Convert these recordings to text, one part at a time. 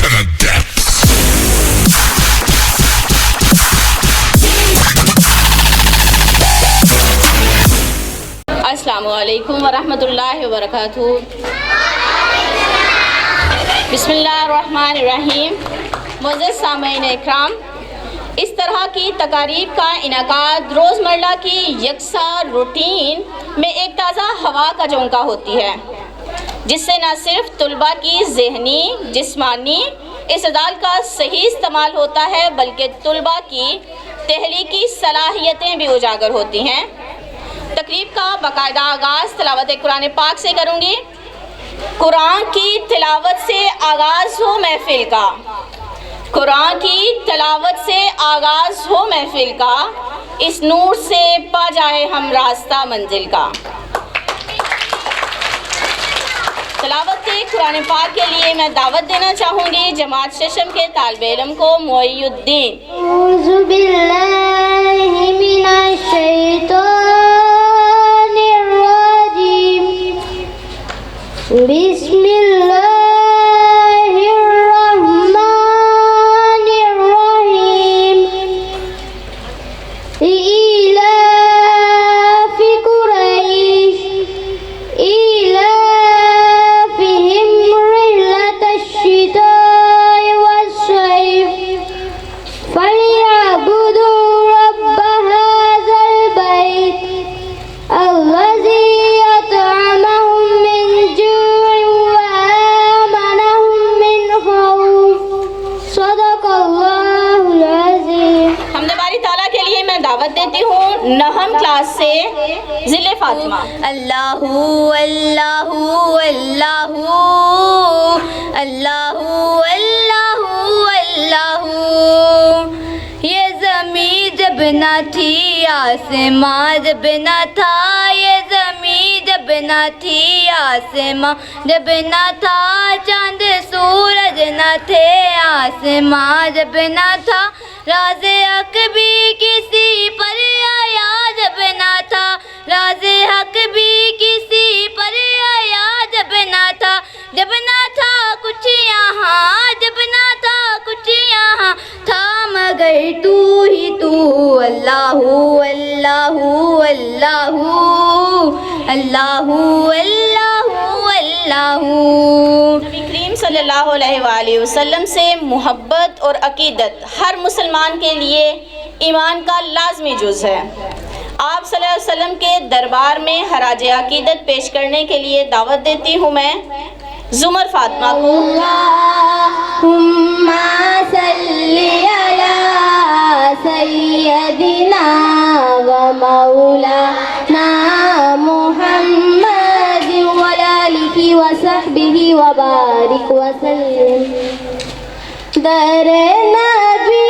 infinite depths. अस्सलामुअलैकुम वरहमतुल्लाहि वबरकातुहू। बिस्मिल्लाहिर्रहमानिर्रहीम। मुअज़्ज़ज़ सामईन इकराम, इस तरह की तकारीब का इनेकाद रोज़मर्रा की यकसा रूटीन में एक ताज़ा हवा का झोंका होती है, जिससे न सिर्फ तलबा की ज़हनी जिस्मानी इस्तेदाल का सही इस्तेमाल होता है, बल्कि तलबा की तहलीकी सलाहियतें भी उजागर होती हैं। तकरीब का बाकायदा आगाज़ तिलावत कुरान पाक से करूँगी। कुरान की तिलावत से आगाज़ हो महफिल का, कुरान की तिलावत से आगाज़ हो महफिल का, इस नूर से पा जाए हम रास्ता मंजिल का। तिलावत कुरान पाक के लिए मैं दावत देना चाहूँगी जमात शशम के तालिबे इल्म को, मोइनुद्दीन। देती हूँ नहम क्लास से ज़िले फातिमा। अल्लाहू अल्लाहू अल्लाहू अल्लाहू अल्लाहू अल्लाहू। ये ज़मीं जब न थी, आसमां जब न था, ये ज़मीं जब न थी, आसमां जब न था, चांद सूरज न थे, आसमां जब न था, राज़े हक भी किसी पर आया जब न था, राज़े हक भी किसी पर आया जब न था, जब न था कुछ यहाँ, जब न था कुछ यहाँ, थाम गई तू ही तू। अल्लाहू अल्लाहू अल्लाहू अल्लाहू अल्लाहू अल्लाहू। नबी करीम सल्लल्लाहु अलैहि वसल्लम से मोहब्बत और अकीदत हर मुसलमान के लिए ईमान का लाजमी जुज़ है। आप सल्लल्लाहु अलैहि वसल्लम के दरबार में हराज अकीदत पेश करने के लिए दावत देती हूँ मैं ज़ुमर फातिमा को। अल्लाहुम्मा सल्ली अला सय्यदिना व मौलाना मुहम्मद व आलिहि व सहबिहि व बारिक व सल्लिम। दर नबी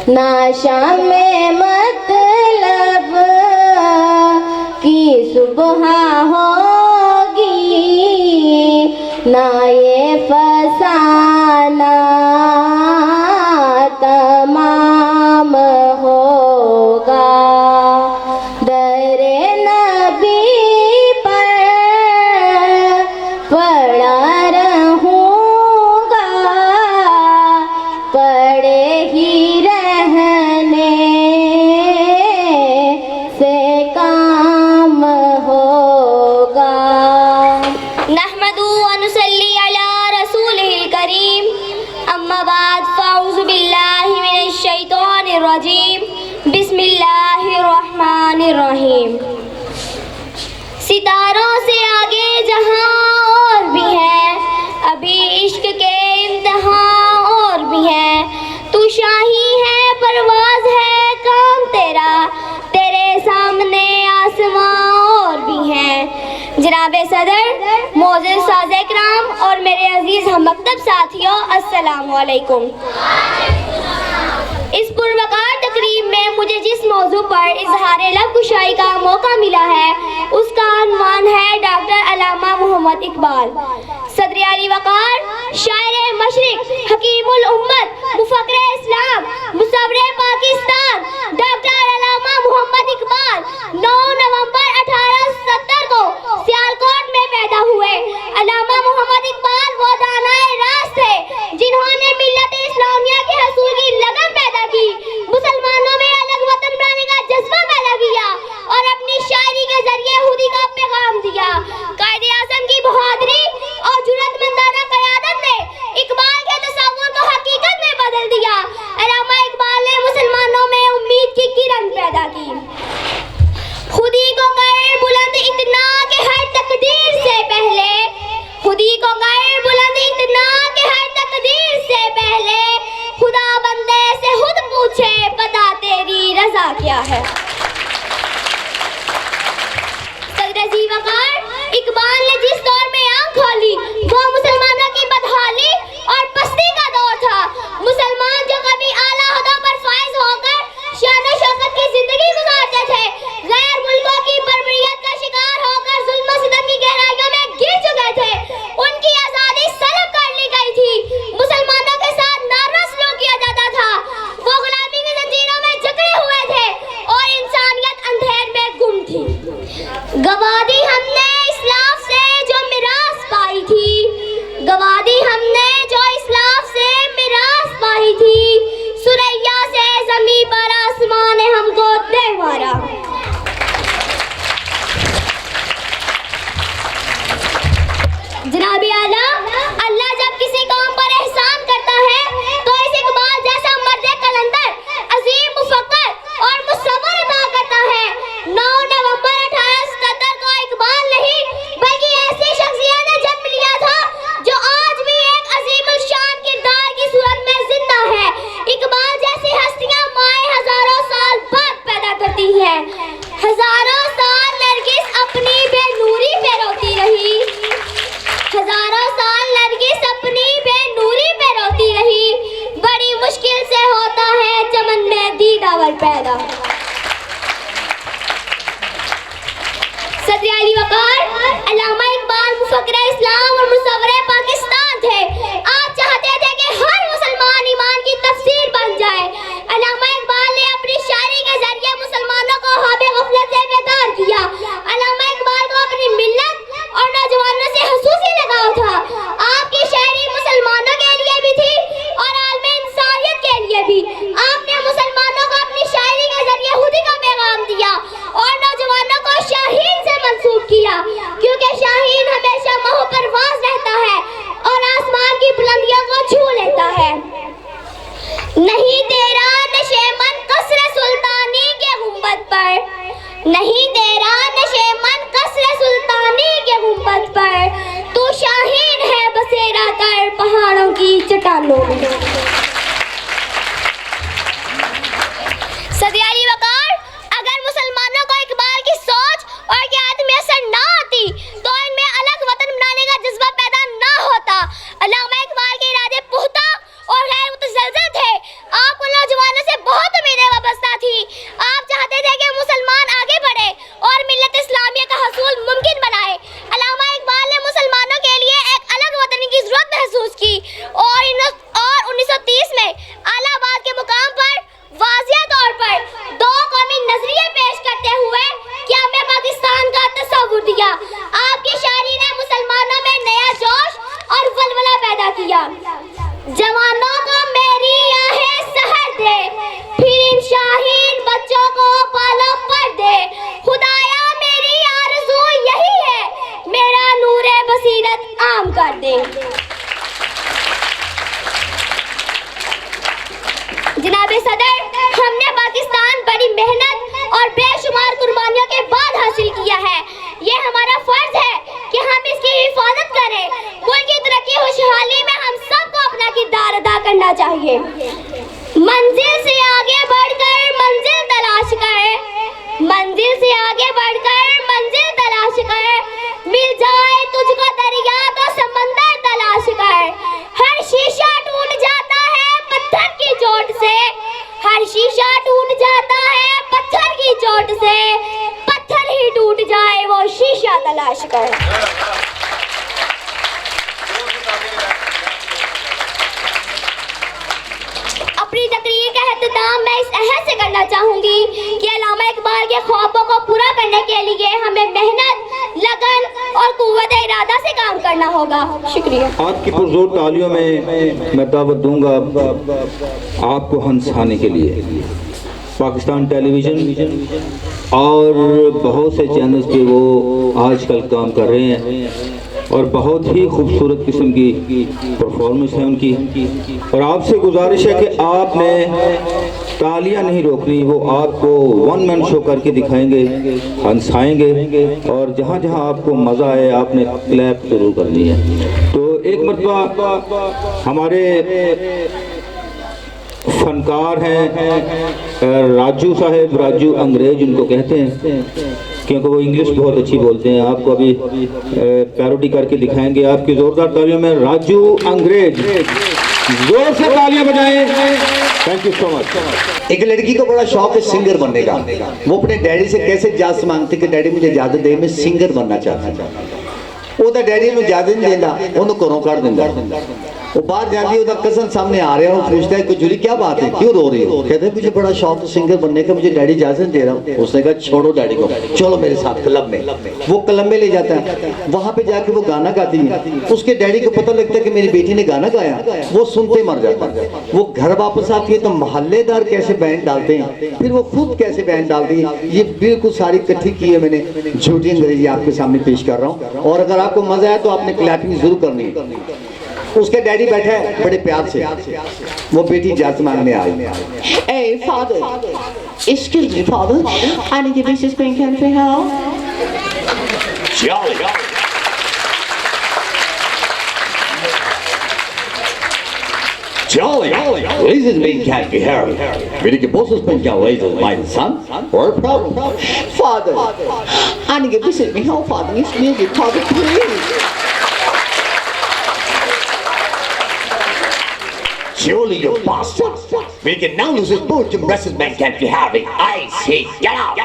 नाशा में मतलब की सुबह होगी, ना ये फसाना तमाम होगा। दर नबी पर बिस्मिल्लाहिर्रहमानिर्रहीम। सितारों से आगे जहां और भी है, अभी इश्क के इम्तिहान और भी है। तू शाही है, परवाज है काम तेरा, तेरे सामने आसमां और भी है। जनाबे सदर, मोअज़्ज़िज़ साज़े इकराम और मेरे अजीज़ हम मकतब साथियों, अस्सलामु अलैकुम। इस पुरवकार तकरीब में मुझे जिस मौजू पर इजहार लब कुशाई का मौका मिला है, उसका अनवान है डॉक्टर अल्लामा मोहम्मद इकबाल। सदर आली वकार, शायर मशरिक, हकीमुल उम्मत, मुफक्र इस्लाम, मुसव्विर पाकिस्तान डॉक्टर अल्लामा मोहम्मद इकबाल 9 नवंबर 1870 को सियालकोट में पैदा हुए। अल्लामा मोहम्मद इकबाल वो दानाए रास्त थे जिन्होंने मिल्लत इस्लामिया के हसूल की लगन पैदा की, मुसलमानों में अलग वतन बनाने का जज्बा पैदा किया और अपनी शायरी के जरिए खुदी का पैगाम दिया। कायदे आज़म की बहादुरी और जुर्रतमंदाना क़यादत ने इकबाल के तसव्वुर को हकीकत में बदल दिया। अल्लामा इकबाल ने मुसलमानों में उम्मीद की किरण पैदा की। खुदी को कर बुलंद इतना कि हर तकदीर से पहले, खुदी को कर बुलंद इतना कि हर तकदीर से पहले खुदा बंदे से खुद पूछे पता तेरी रजा क्या है। सदर वकार, इकबाल ने जिस दौर में आंख खोली वो मुसलमानों की बदहाली और पस्ती का दौर था। मुसलमान जो कभी आला ओहदों पर फाइज होकर शान और शौकत की जिंदगी गुजारते थे, गैर मुल्कों की बर्बरियत का शिकार होकर जुल्म सितम की गहराइयों में गिर चुके थे। उनकी आजादी सलब कर ली गई थी। मुसलमानों के साथ नारा सलूक किया जाता था। वो गुलामी की जंजीरों में जकड़े हुए थे और इंसानियत अंधेर में गुम थी। गवादी हमने इस्लाफ से जो मिरास पाई थी, गवादी हमने जो इस्लाफ से मिरास पाई थी, सुरैया से ज़मीं पर आसमान ने हमको दे मारा। जनाबे आला, अल्लाह जब किसी कौम पर एहसान करता है तो इस इकबाल जैसा मर्द कलंदर, अजीम मुफक्कर और मुसव्विर अता करता है। 9 नवंबर 1870 को इकबाल नहीं बल्कि ऐसी शख्सियत ने जन्म लिया था जो आज भी एक अजीमुल शान किरदार की सूरत में जिंदा है। इकबाल जैसी हस्तियां माए हजारों साल बाद पैदा करती है। हजारों साल नरगिस अपनी बेनूरी पे रोती रही, हजारों साल नरगिस अपनी बेनूरी पे रोती रही। बड़ी मुश्किल से होता है चमन में दीदावर पैदा। सदर आली वकार, अल्लामा इकबाल मुफक्किर इस्लाम और मुसव्विर पाकिस्तान थे। आप चाहते थे कि हर मुसलमान ईमान की तफसीर बन जाए। अल्लामा इकबाल ने अपनी शायरी के जरिए मुसलमानों को ख्वाब गफलत से बेदार किया। अल्लामा इकबाल को अपनी मिल्लत और नौजवानों से हुसूसी लगाव था। आपकी शायरी मुसलमानों के लिए भी थी और आलम इंसानियत के लिए भी। आपने मुसलमानों को अपनी शायरी के जरिए खुदी का पैगाम दिया और नौजवानों को शाहीन से मंसूब किया, क्योंकि शाहीन हमेशा महू परवाज रहता है और आसमान की बुलंदियों को छू लेता है। नहीं तेरा नशेमन कसर सुल्तानी के गुंबद पर, नहीं तेरा नशेमन कसर सुल्तानी के गुंबद पर, तू शाहीन है बसेरा कर पहाड़ों की चट्टानों में। सदियाली वकार, अगर मुसलमानों को इकबाल की सोच और क़यादत में असर ना आती तो इनमें अलग वतन बनाने का जज्बा पैदा ना होता। अल्लामा इकबाल के इरादे पुख्ता और गैर मुतज़लज़ल थे। आपको नौजवानों से बहुत उम्मीदें वाबस्ता थी। आप चाहते थे कि मुसलमान आगे बढ़े और मिल्लत इस्लामिया का हसूल मुमकिन बनाए। अल्लामा इकबाल ने मुसलमानों के लिए एक अलग वतन की ज़रूरत महसूस की और 1930 में इलाहाबाद के मुकाम पर वाज़िया तौर पर 2 कौमी नजरिए पेश करते हुए क़याम पाकिस्तान का तस्वुर दिया। आपकी शायरी ने मुसलमानों में नया जोश और वलवला पैदा किया। जवानों को मेरी आहें सहर दे, फिर इन शाहीन बच्चों को पालो पर दे, खुदाया मेरी आरज़ू यही है, मेरा नूरे बसीरत आम कर दे। जनाबे सदर, हमने पाकिस्तान बड़ी मेहनत और बेशुमार कुर्बानी करना चाहिए। मंजिल से आगे बढ़कर मंजिल तलाश कर, मंजिल से आगे बढ़कर मंजिल तलाश कर, मिल जाए तुझको दरिया तो समंदर तलाश कर। हर शीशा टूट जाता है पत्थर की चोट से, हर शीशा टूट जाता है पत्थर की चोट से, पत्थर ही टूट जाए वो शीशा तलाश कर। अपनी तकरीर का एहतमाम मैं इस अहद से करना चाहूँगी कि अल्लामा इकबाल के ख्वाबों को पूरा करने के लिए हमें मेहनत, लगन और कुव्वत इरादा से काम करना होगा। शुक्रिया। आपकी पुरजोर तालियों में मैं दावत दूंगा आपको हंसाने के लिए। पाकिस्तान टेलीविज़न और बहुत से चैनल्स पे वो आजकल काम कर रहे हैं और बहुत ही खूबसूरत किस्म की परफॉर्मेंस है उनकी। और आपसे गुजारिश है कि आपने तालियां नहीं रोकनी, वो आपको वन मैन शो करके दिखाएंगे, हंसाएंगे और जहाँ जहाँ आपको मज़ा आए आपने क्लैप जरूर करनी है। तो एक मरतबा हमारे फनकार हैं राजू साहब, राजू अंग्रेज उनको कहते हैं क्योंकि वो इंग्लिश बहुत अच्छी बोलते हैं। आपको अभी पैरोडी करके दिखाएंगे। आपकी जोरदार तालियों में राजू अंग्रेज, जोर से तालियां बजाएं। Thank you so much. एक लड़की को बड़ा शौक है सिंगर बनने का। वो अपने डैडी से कैसे इजाजत मांगती कि डैडी मुझे इजाजत दे, मैं सिंगर बनना चाहता हूं। ਉਹਦਾ ਡੈਡੀ ਨੂੰ ਇਜਾਜ਼ਤ ਨਹੀਂ ਦਿੰਦਾ, ਉਹਨੂੰ ਘਰੋਂ ਕੱਢ ਦਿੰਦਾ। वो बाहर जाती है, उसका कज़न सामने आ रहे हो, पूछता है कि जूली क्या बात है, क्यों रो रही हो? कहते हैं मुझे बड़ा शौक है सिंगर बनने का, मुझे डैडी इजाजत दे रहा हूँ। उसने कहा छोड़ो डैडी को, चलो मेरे साथ क्लब में। वो क्लब में ले जाता है, वहाँ पे जाके वो गाना गाती है। उसके डैडी को पता लगता है कि मेरी बेटी ने गाना गाया, वो सुनते मर जाता है। वो घर वापस आती है तो मोहल्लेदार कैसे बैंड डालते हैं, फिर वो खुद कैसे बैंड डालती है, ये बिल्कुल सारी इकट्ठी की है मैंने, झूठी अंग्रेजी आपके सामने पेश कर रहा हूँ। और अगर आपको मजा आया तो आपने क्लैपिंग जरूर करनी है। उसके डैडी बैठे हैं बड़े प्यार से, वो बेटी इजाजत मांगने आई। Hey father, excuse me father, I need to be just being country home. Jolly. Jolly. Lasers being can't be hairy. Will you get bosses being can't lasers, my son? Or a problem? Father, I need to visit me home, father. It's music, father, please. Surely you bastard. We can now lose his boat. Your blessed man can't be having. I see. Get out.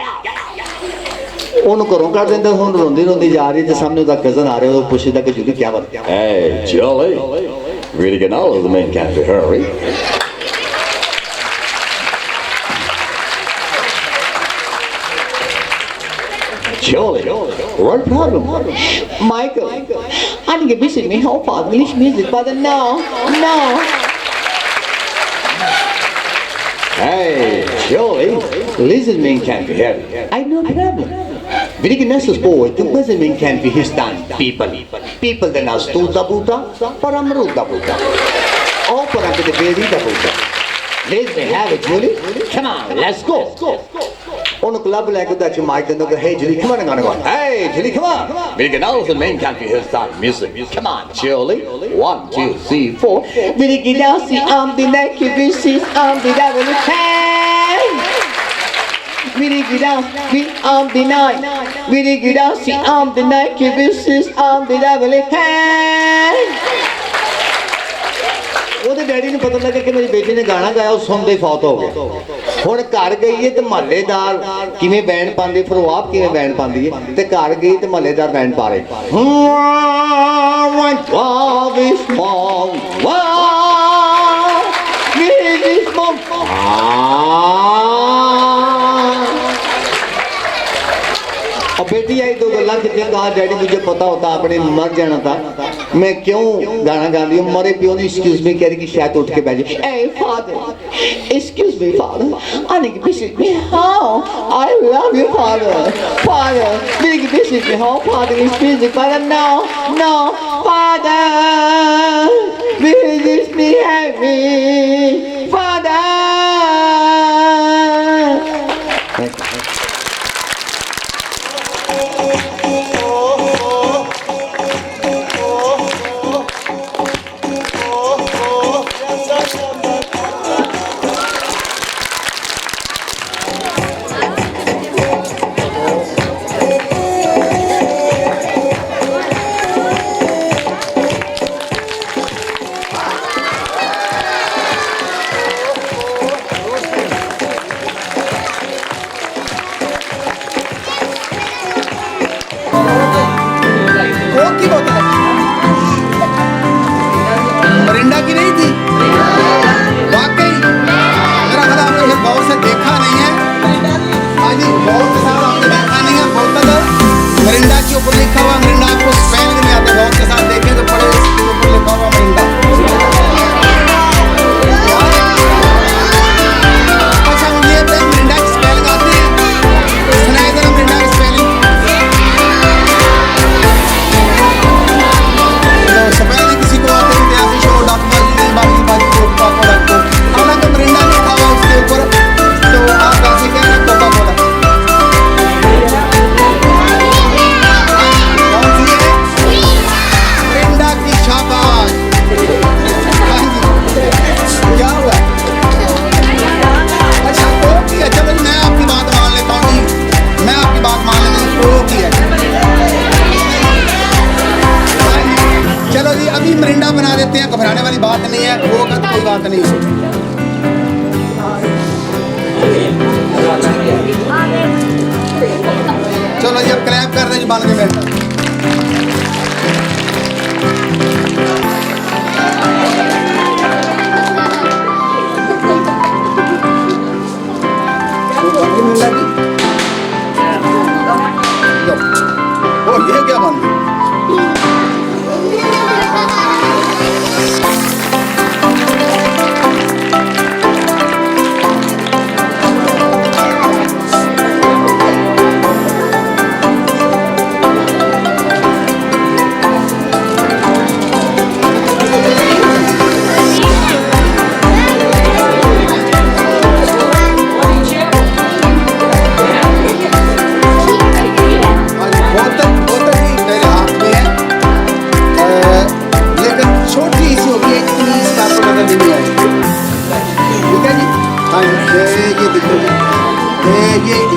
ਉਹਨੂੰ ਘਰੋਂ ਕੱਢ ਦਿੰਦਾ। ਹੁਣ ਰੋਂਦੀ ਰੋਂਦੀ ਜਾ ਰਹੀ ਤੇ ਸਾਹਮਣੇ ਉਹਦਾ ਕਜ਼ਨ ਆ ਰਿਹਾ, ਉਹ ਪੁੱਛਦਾ ਕਿ ਜੁਲੀ ਕੀ ਬਾਤ ਹੈ। Hey Jolly, really get all of the men can't be hurry. Jolly, what problem? Michael, I need to visit me home for English music, but no. Hey, Jolly, listen, man can't be heavy. I no problem. Very nessus boy, the listen man can't be his time. People that are stu da buta, paramru da buta. Oh, param the baby da buta. Let's have it, Jolly. Come on, let's go. On the club like that, you might know. Hey, Jolly, come on, I'm gonna go. Hey, Jolly, come on. We can also man can't be his time. Music. Come on, Jolly. 1, 2, 3, 4. Very good, I'll see. I'm the neck, this is I'm the devil. Hey! Very good, I'm the night. Very good, I'll see. I'm the neck, this is I'm the devil. Hey! ਉਹਦੇ daddy ਨੂੰ ਪਤਾ ਲੱਗਾ ਕਿ ਮੇਰੀ ਬੇਟੀ ਨੇ ਗਾਣਾ ਗਾਇਆ, ਉਹ ਸੁਣਦੇ ਫੌਤ ਹੋ ਗਏ। ਹੁਣ ਘਰ ਗਈ ਹੈ ਤੇ ਮਹੱਲੇਦਾਰ ਕਿਵੇਂ ਬੈਂਡ ਪਾਉਂਦੇ, ਫਿਰ ਉਹ ਆਪ ਕਿਵੇਂ ਬੈਂਡ ਪਾਉਂਦੀ ਹੈ, ਤੇ ਘਰ ਗਈ ਤੇ ਮਹੱਲੇਦਾਰ ਬੈਂਡ ਪਾ ਰਹੇ। और बेटी आई तो गल्ला की कहा डैडी मुझे पता होता आपने मर जाना था, मैं क्यों गाना गा रही हूँ, मरे प्यो ने एक्सक्यूज मी कह रही कि शायद उठ के बैठे। Hey father, excuse me father, I need to visit me home. I love you father. Father, need to visit me home. Father is busy, father no father, visit me happy father. Coke की बोतल है, Mirinda की नहीं थी। वाकई मेरा ख्याल आपने ये गौर से देखा नहीं है। हाँ जी, गौर के साथ आपने देखा नहीं है। बोतल मरिंडा के ऊपर लिखा हुआ, मरिंडा आपको स्पेलिंग नहीं आता, गौर के साथ देखें तो पढ़े इसके ऊपर लिखा हुआ मरिंडा। अच्छा मुझे मरिंडा की स्पेलिंग आती है, सुनाए जरा मरिंडा की स्पेलिंग। स्पेलिंग किसी को आते नहीं, आप शो डॉक्यूमेंट नहीं, बाकी बाकी को पापा रखो, हालांकि मरिंडा लिखा हुआ उसके ऊपर, तो आप ऐसे कह रहे हैं कोका कोला। कौन सी है? मरिंडा की। शाबाश। हाँ जी, क्या हुआ? अच्छा कोक की है, चलो मैं आपकी बात मान लेता हूँ जी, मैं आपकी बात मान लेता हूँ, कोक की है। हाँ जी, चलो जी अभी मरिंडा बना देते हैं, घबराने वाली बात नहीं है, कोक का तो कोई बात नहीं है। चलो जी अब क्लैप कर दें जी, बन के बैठा। और ये क्या बन गया?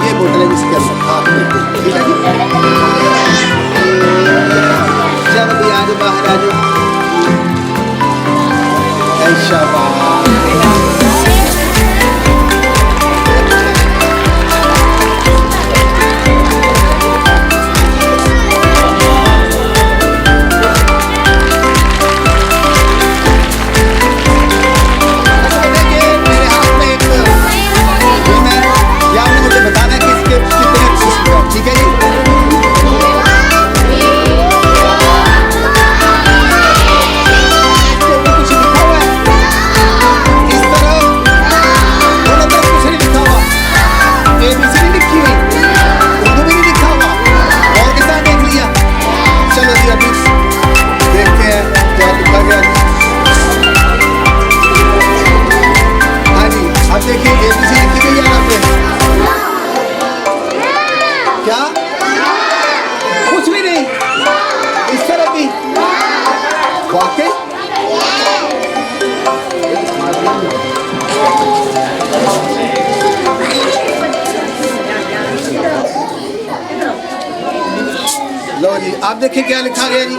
ये बोतल है इसके अंदर, हाथ में, ठीक है जी। चलो भी आ जाओ, बाहर आ जाओ। शाबाश। ठीक है जी, कुछ लिखा हुआ है इस तरह, दोनों तरफ कुछ नहीं लिखा हुआ, ABC नहीं लिखी हुई, उर्दू भी नहीं लिखा हुआ, और के साथ देख लिया। चलो जी अभी देखते हैं क्या लिखा गया जी। हाँ जी, अब देखिए ABC लिखी गई है यहाँ पे, क्या कुछ भी नहीं, इस तरह भी वाकई। लो जी आप देखिए क्या लिखा गया जी।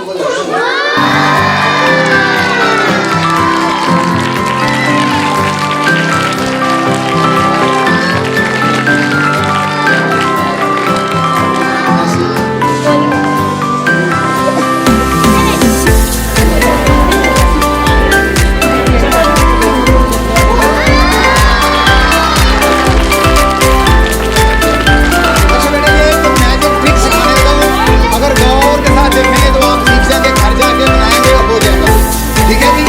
देखेंगे तो आप सीख जाएंगे, घर जाके बनाएंगे और हो जाएगा। ठीक है जी,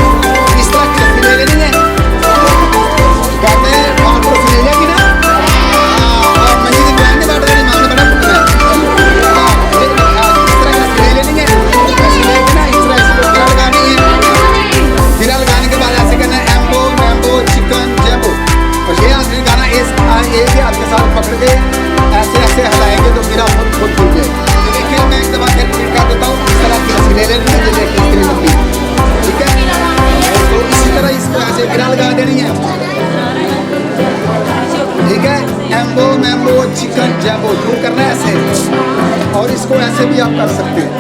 इस तरह की रस्सी ले लेनी है, कहते हैं वहाँ पर रस्सी ले जाएगी ना, और मनी की ग्रैंड नहीं बैठ रही, मामले बड़ा पुटना है। इस तरह की रस्सी ले लेनी है, रस्सी लेके ना इस तरह इसको गिरा लगानी है, गिरा लगाने के बाद ऐसे करना है एम्बो मैम्बो चिकन जैम्बो, और ये आखिरी गाना एक ही हाथ के साथ पकड़ के ऐसे ऐसे हिलाएंगे तो गिरा खुद खुल जाएगा। देखिए मैं एक दफा फिर कर देता हूँ, इस तरह की रस्सी ले लेनी है, ठीक है, तो इसी तरह इसको ऐसे गिरा लगा देनी है। ठीक है, एम्बो मैम्बो चिकन जैम्बो यूँ करना है ऐसे, और इसको ऐसे भी आप कर सकते हैं।